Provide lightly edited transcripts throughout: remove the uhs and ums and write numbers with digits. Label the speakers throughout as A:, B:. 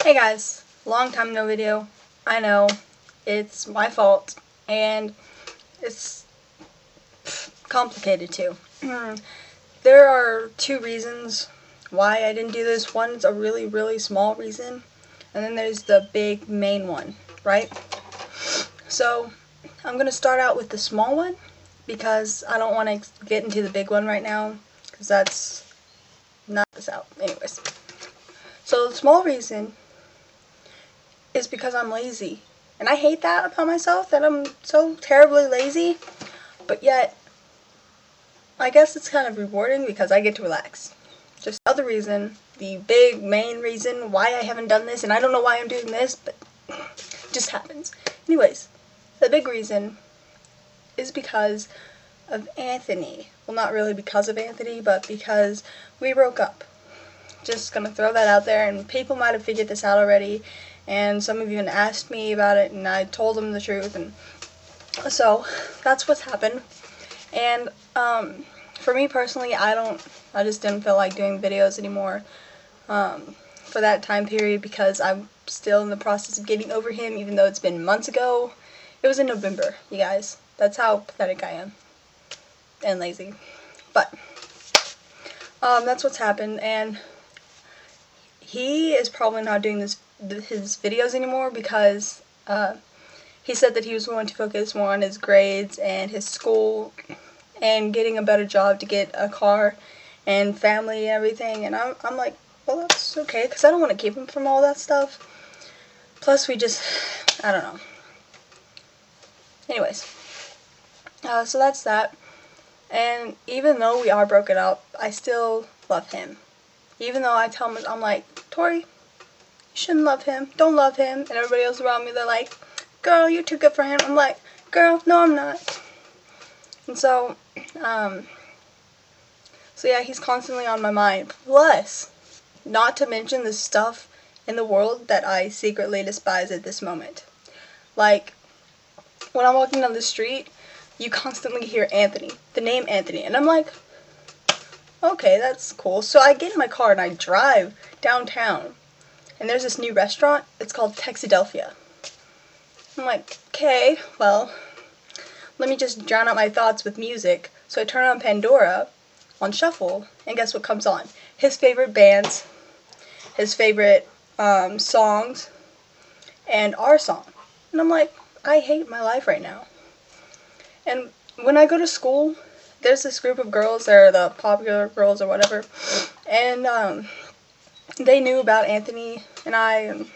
A: Hey guys, long time no video. I know, it's my fault, and it's complicated too. There are two reasons why I didn't do this. One's a really small reason, and then there's the big main one, right? So, I'm gonna start out with the small one, because I don't want to get into the big one right now, because that's not this out. Anyways, so the small reason is because I'm lazy. And I hate that about myself, that I'm so terribly lazy. But yet, I guess it's kind of rewarding because I get to relax. Just the other reason, the big main reason why I haven't done this, and I don't know why I'm doing this, but it just happens. Anyways, the big reason is because of Anthony. Well, not really because of Anthony, but because we broke up. Just gonna throw that out there, and people might have figured this out already, and some of you even asked me about it, and I told them the truth, and so that's what's happened. And for me personally, I just didn't feel like doing videos anymore for that time period, because I'm still in the process of getting over him, even though it's been months ago. It was in November, you guys. That's how pathetic I am and lazy. But that's what's happened, and he is probably not doing his videos anymore because he said that he was going to focus more on his grades and his school and getting a better job to get a car and family and everything. And I'm like, well, that's okay, because I don't want to keep him from all that stuff. Plus, I don't know. Anyways, so that's that. And even though we are broken up, I still love him. Even though I tell him, I'm like, Tori, you shouldn't love him. Don't love him. And everybody else around me, they're like, girl, you're too good for him. I'm like, girl, no, I'm not. And so yeah, he's constantly on my mind. Plus, not to mention the stuff in the world that I secretly despise at this moment. Like, when I'm walking down the street, you constantly hear Anthony, the name Anthony, and I'm like, okay, that's cool. So I get in my car and I drive downtown, and there's this new restaurant. It's called Texadelphia. I'm like, okay, well, let me just drown out my thoughts with music. So I turn on Pandora on shuffle, and guess what comes on? His favorite bands, his favorite songs, and our song. And I'm like, I hate my life right now. And when I go to school, there's this group of girls, they're the popular girls or whatever, and they knew about Anthony and I, and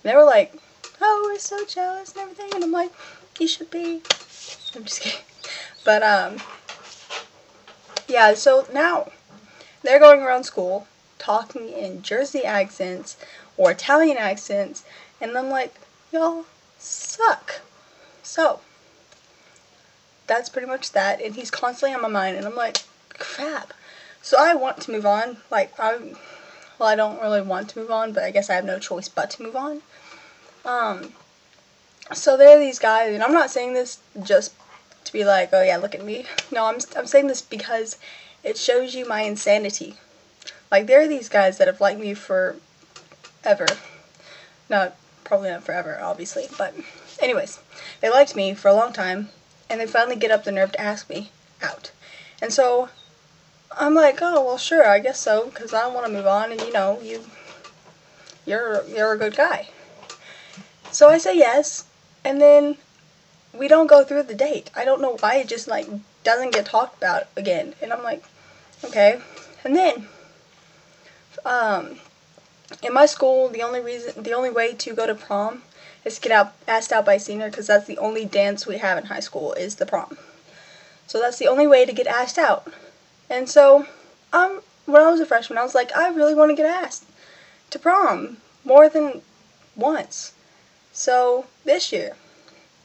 A: they were like, oh, we're so jealous and everything, and I'm like, you should be. I'm just kidding. But yeah, so now they're going around school talking in Jersey accents or Italian accents, and I'm like, y'all suck. So that's pretty much that, and he's constantly on my mind, and I'm like, crap. So I want to move on. Like, I don't really want to move on, but I guess I have no choice but to move on. So there are these guys, and I'm not saying this just to be like, oh yeah, look at me. No, I'm saying this because it shows you my insanity. Like, there are these guys that have liked me forever. Probably not forever, obviously, but anyways, they liked me for a long time, and they finally get up the nerve to ask me out. And so I'm like, oh, well, sure, I guess so, because I want to move on, and you know, you're a good guy. So I say yes, and then we don't go through the date. I don't know why it just, like, doesn't get talked about again. And I'm like, okay. And then in my school, the only way to go to prom is to get asked out by senior, because that's the only dance we have in high school is the prom. So that's the only way to get asked out. And so when I was a freshman, I was like, I really want to get asked to prom more than once. So this year,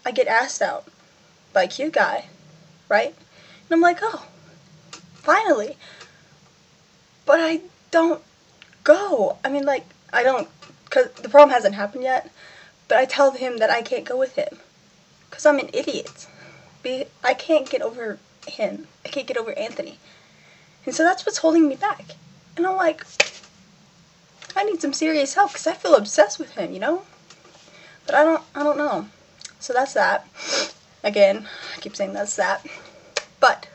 A: I get asked out by a cute guy, right? And I'm like, oh, finally. But I don't go. I mean, like, I don't, because the prom hasn't happened yet, but I tell him that I can't go with him, because I'm an idiot. I can't get over him. I can't get over Anthony. And so that's what's holding me back. And I'm like, I need some serious help because I feel obsessed with him, you know? But I don't know. So that's that. Again, I keep saying that's that. But,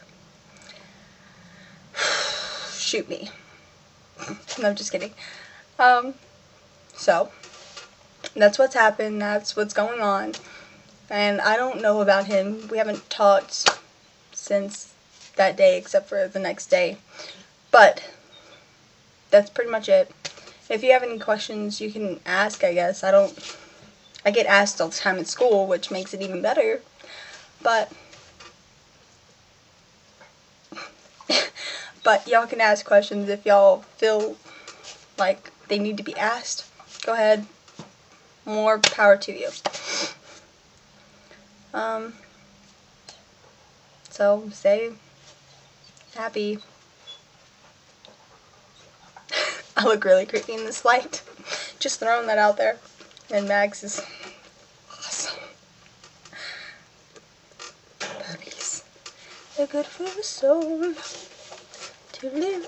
A: shoot me. No, I'm just kidding. So, that's what's happened, that's what's going on. And I don't know about him. We haven't talked since that day except for the next day. But, that's pretty much it. If you have any questions, you can ask, I guess. I get asked all the time at school, which makes it even better. But y'all can ask questions if y'all feel like they need to be asked. Go ahead. More power to you. So stay happy. I look really creepy in this light. Just throwing that out there. And Max is awesome. Puppies. They're good for the soul to live.